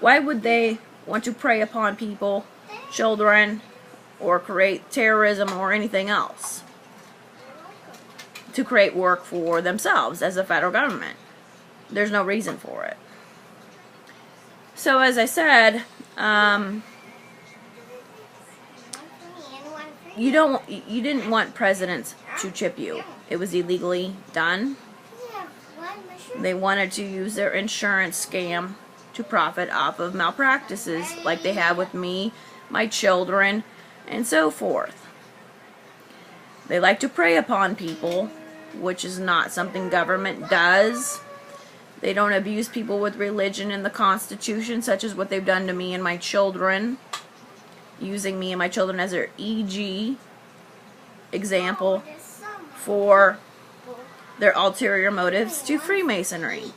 Why would they want to prey upon people, children, or create terrorism or anything else to create work for themselves as a federal government? There's no reason for it. So as I said, you didn't want presidents to chip you. It was illegally done. They wanted to use their insurance scam to profit off of malpractices like they have with me, my children, and so forth. They like to prey upon people, which is not something government does. They don't abuse people with religion and the Constitution, such as what they've done to me and my children, using me and my children as their example for their ulterior motives to Freemasonry.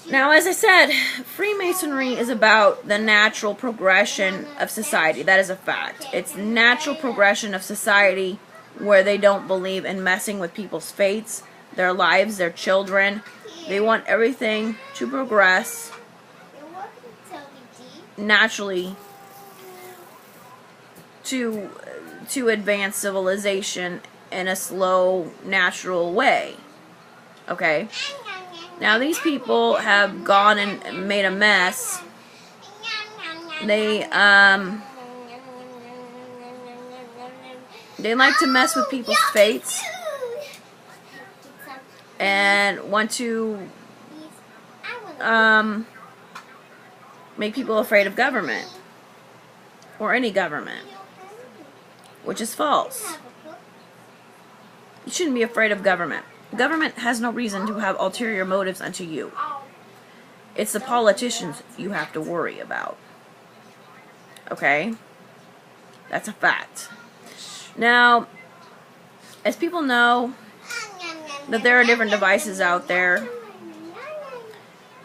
Now, as I said, Freemasonry is about the natural progression of society. That is a fact. It's natural progression of society where they don't believe in messing with people's fates, their lives, their children. They want everything to progress naturally to advance civilization in a slow, natural way. Okay? Now these people have gone and made a mess. They like to mess with people's fates and want to make people afraid of government or any government, which is false. You shouldn't be afraid of government. Government has no reason to have ulterior motives unto you. It's the politicians you have to worry about. Okay? That's a fact. Now, as people know that there are different devices out there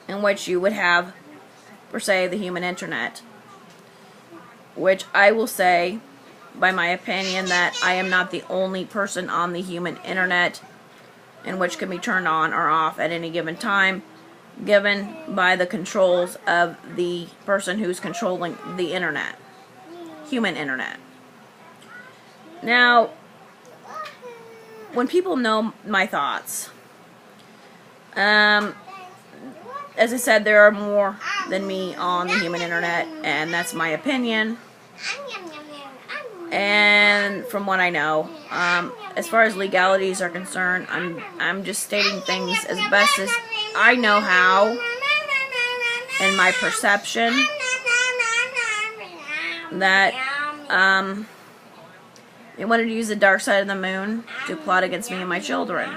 in which you would have, per se, the human internet, which I will say, by my opinion, that I am not the only person on the human internet, and which can be turned on or off at any given time, given by the controls of the person who's controlling the internet, human internet. Now, when people know my thoughts, as I said, there are more than me on the human internet, and that's my opinion. And from what I know, as far as legalities are concerned, I'm just stating things as best as I know how, in my perception, that they wanted to use the dark side of the moon to plot against me and my children,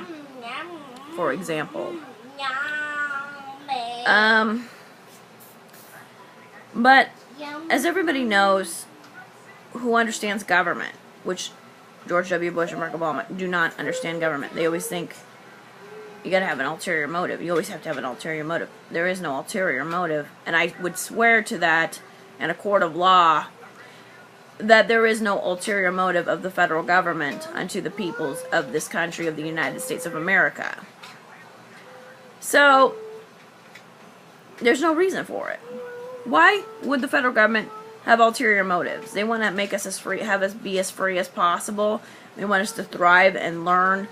for example. But as everybody knows who understands government, which George W. Bush and Barack Obama do not understand government. They always think you gotta have an ulterior motive. You always have to have an ulterior motive. There is no ulterior motive, and I would swear to that in a court of law that there is no ulterior motive of the federal government unto the peoples of this country, of the United States of America. So there's no reason for it. Why would the federal government have ulterior motives? They want to make us have us be as free as possible. They want us to thrive and learn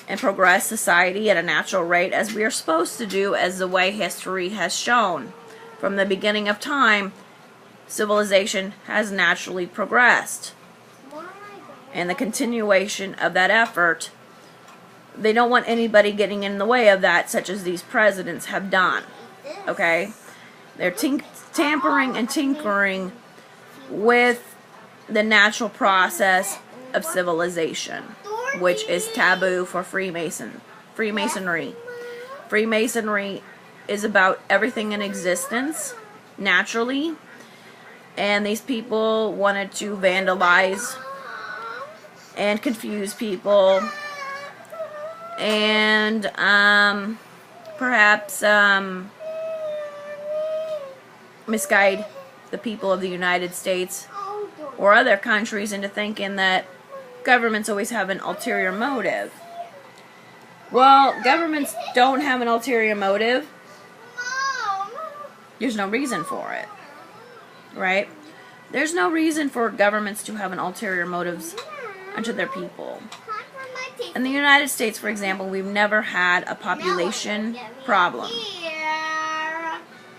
and progress society at a natural rate, as we are supposed to do, as the way history has shown. From the beginning of time, civilization has naturally progressed. And the continuation of that effort, they don't want anybody getting in the way of that, such as these presidents have done. Okay? They're tampering and tinkering with the natural process of civilization, which is taboo for Freemasonry. Freemasonry is about everything in existence, naturally, and these people wanted to vandalize and confuse people and perhaps misguide the people of the United States or other countries into thinking that governments always have an ulterior motive. Well, governments don't have an ulterior motive. There's no reason for it, right? There's no reason for governments to have an ulterior motives unto their people. In the United States, for example, we've never had a population problem.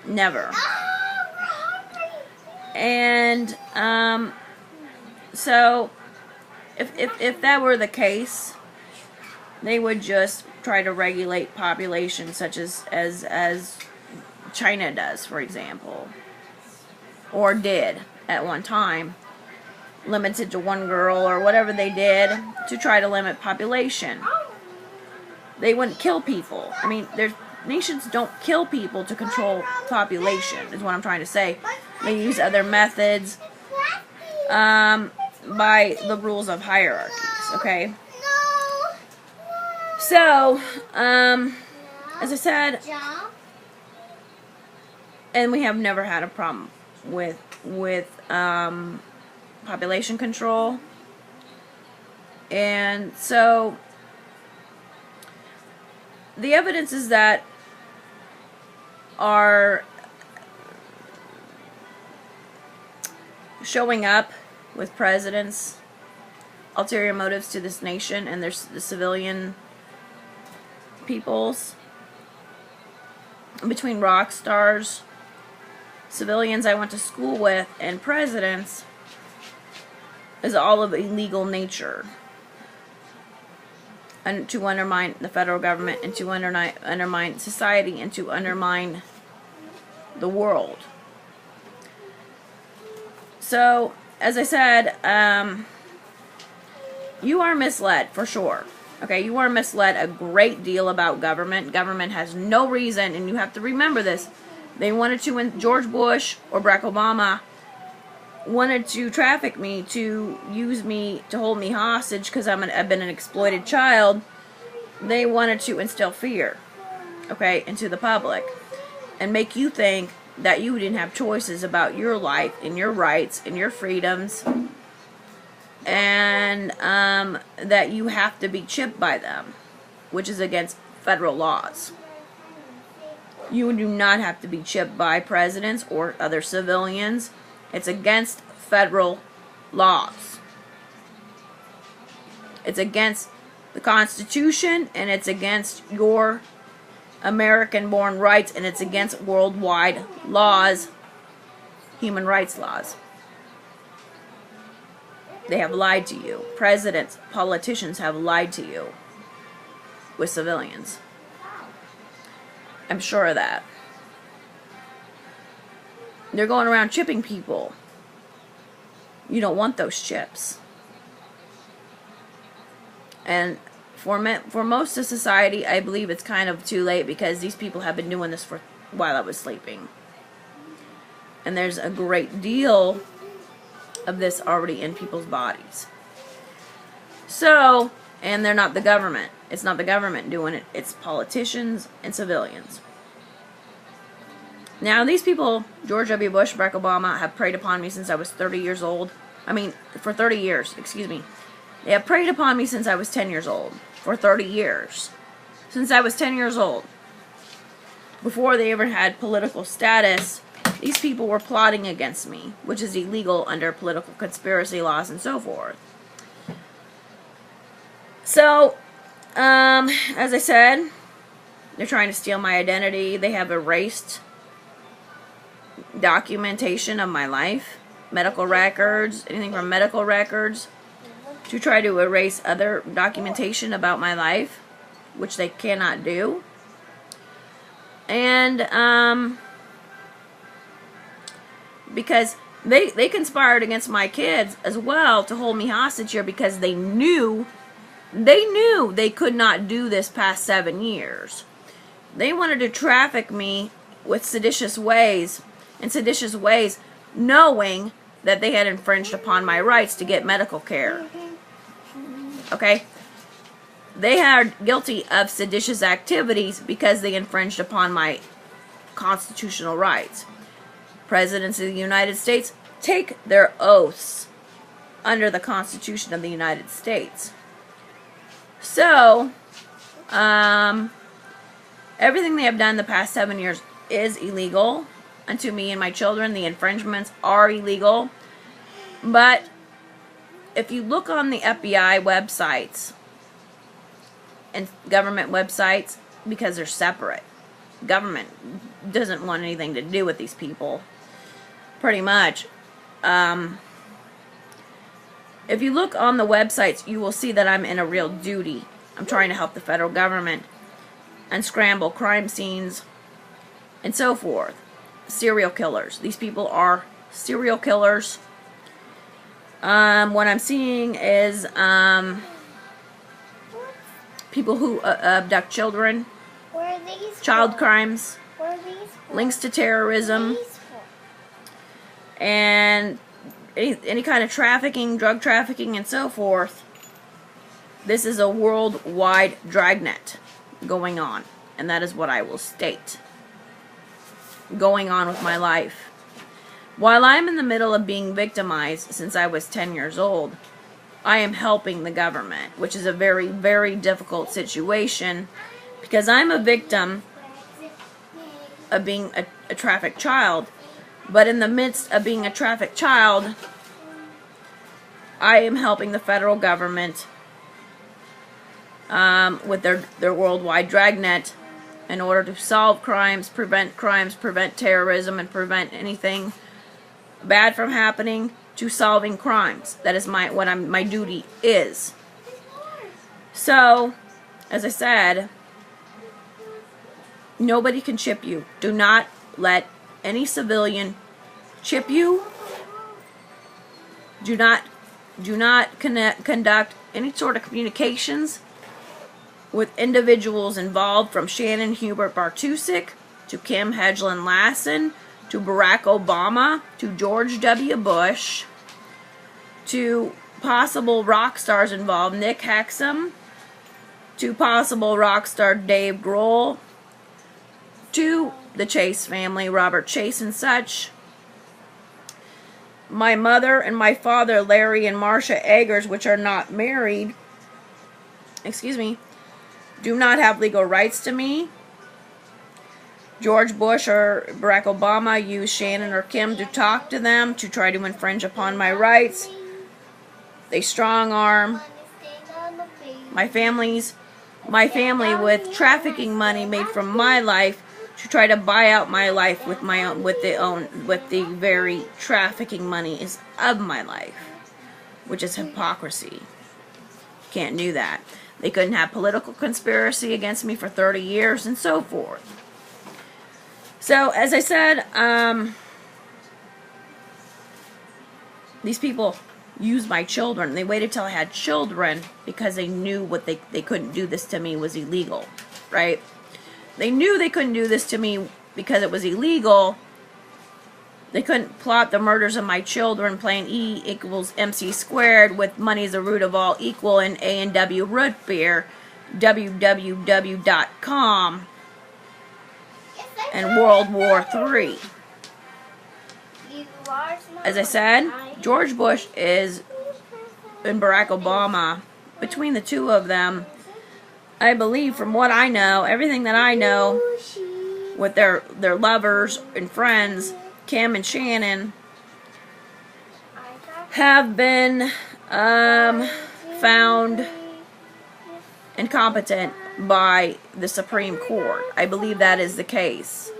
Never. And so if that were the case, they would just try to regulate population, such as China does, for example, or did at one time, limited to one girl or whatever they did to try to limit population. They wouldn't kill people. I mean, nations don't kill people to control population, is what I'm trying to say. They use other methods by the rules of hierarchies, okay? So, as I said, and we have never had a problem with population control. And so the evidences that are showing up with presidents, ulterior motives to this nation and the civilian peoples, between rock stars, civilians I went to school with, and presidents, is all of illegal nature, and to undermine the federal government, and to undermine society, and to undermine the world. So, as I said, you are misled for sure. Okay, you are misled a great deal about government. Government has no reason, and you have to remember this. They wanted to, when George Bush or Barack Obama wanted to traffic me, to use me, to hold me hostage because I've been an exploited child. They wanted to instill fear, okay, into the public and make you think that you didn't have choices about your life and your rights and your freedoms, and that you have to be chipped by them, which is against federal laws. You do not have to be chipped by presidents or other civilians. It's against federal laws. It's against the Constitution, and it's against your American-born rights, and it's against worldwide laws, human rights laws. They have lied to you. Presidents, politicians have lied to you with civilians. I'm sure of that. They're going around chipping people. You don't want those chips. And for most of society, I believe it's kind of too late, because these people have been doing this for while I was sleeping. And there's a great deal of this already in people's bodies. So, and they're not the government. It's not the government doing it. It's politicians and civilians. Now, these people, George W. Bush, Barack Obama, have preyed upon me since I was 30 years old. I mean, for 30 years, excuse me. They have preyed upon me since I was 10 years old. For 30 years. Since I was 10 years old. Before they ever had political status, these people were plotting against me, which is illegal under political conspiracy laws and so forth. So, as I said, they're trying to steal my identity. They have erased documentation of my life, medical records, anything from medical records, to try to erase other documentation about my life, which they cannot do. And because they conspired against my kids as well to hold me hostage here, because they knew they could not do this past 7 years. They wanted to traffic me with seditious ways, knowing that they had infringed upon my rights to get medical care. Okay? They are guilty of seditious activities because they infringed upon my constitutional rights. Presidents of the United States take their oaths under the Constitution of the United States. So, everything they have done the past 7 years is illegal. unto me and my children. The infringements are illegal. But if you look on the FBI websites and government websites, because they're separate, government doesn't want anything to do with these people, pretty much. If you look on the websites, you will see that I'm in a real duty. I'm trying to help the federal government unscramble crime scenes and so forth. Serial killers. These people are serial killers. What I'm seeing is people who abduct children, child crimes, links to terrorism, and any kind of trafficking, drug trafficking, and so forth. This is a worldwide dragnet going on, and that is what I will state going on with my life. While I'm in the middle of being victimized since I was 10 years old, I am helping the government, which is a very, very difficult situation, because I'm a victim of being a trafficked child. But in the midst of being a trafficked child, I am helping the federal government with their worldwide dragnet in order to solve crimes, prevent terrorism, and prevent anything bad from happening, to solving crimes. That is my duty is. So, as I said, nobody can chip you. Do not let any civilian chip you. Do not conduct any sort of communications with individuals involved, from Shannon Hubert Bartusek to Kim Hedgeland Lassen to Barack Obama to George W. Bush to possible rock stars involved, Nick Hexum, to possible rock star Dave Grohl, to the Chase family, Robert Chase and such. My mother and my father, Larry and Marcia Eggers, which are not married, do not have legal rights to me. George Bush or Barack Obama used Shannon or Kim to talk to them to try to infringe upon my rights. They strong arm my family with trafficking money made from my life to try to buy out my life with the very trafficking money is of my life, which is hypocrisy. Can't do that. They couldn't have political conspiracy against me for 30 years and so forth. So, as I said, these people used my children. They waited till I had children because they knew they couldn't do this to me was illegal, right? They knew they couldn't do this to me because it was illegal. They couldn't plot the murders of my children playing E equals MC squared with money is the root of all equal and A&W root beer, www.com, and World War III. As I said, George Bush and Barack Obama, between the two of them, I believe, from what I know, everything that I know, with their lovers and friends, Kim and Shannon, have been found incompetent by the Supreme Court. I believe that is the case.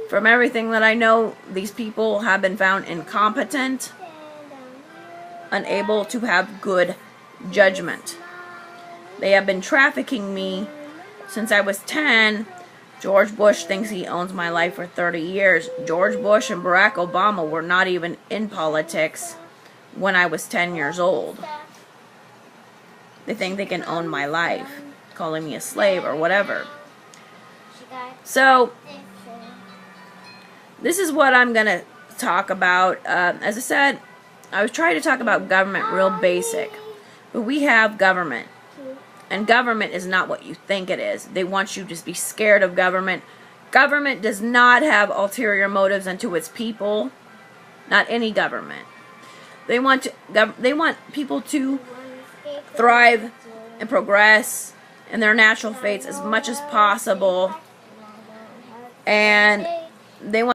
From everything that I know, these people have been found incompetent, unable to have good judgment. They have been trafficking me since I was 10. George Bush thinks he owns my life for 30 years. George Bush and Barack Obama were not even in politics when I was 10 years old. They think they can own my life, calling me a slave or whatever. So, this is what I'm going to talk about. As I said, I was trying to talk about government real basic. But we have government. And government is not what you think it is. They want you to just be scared of government. Government does not have ulterior motives unto its people. Not any government. They want people to thrive and progress in their natural fates as much as possible. And they want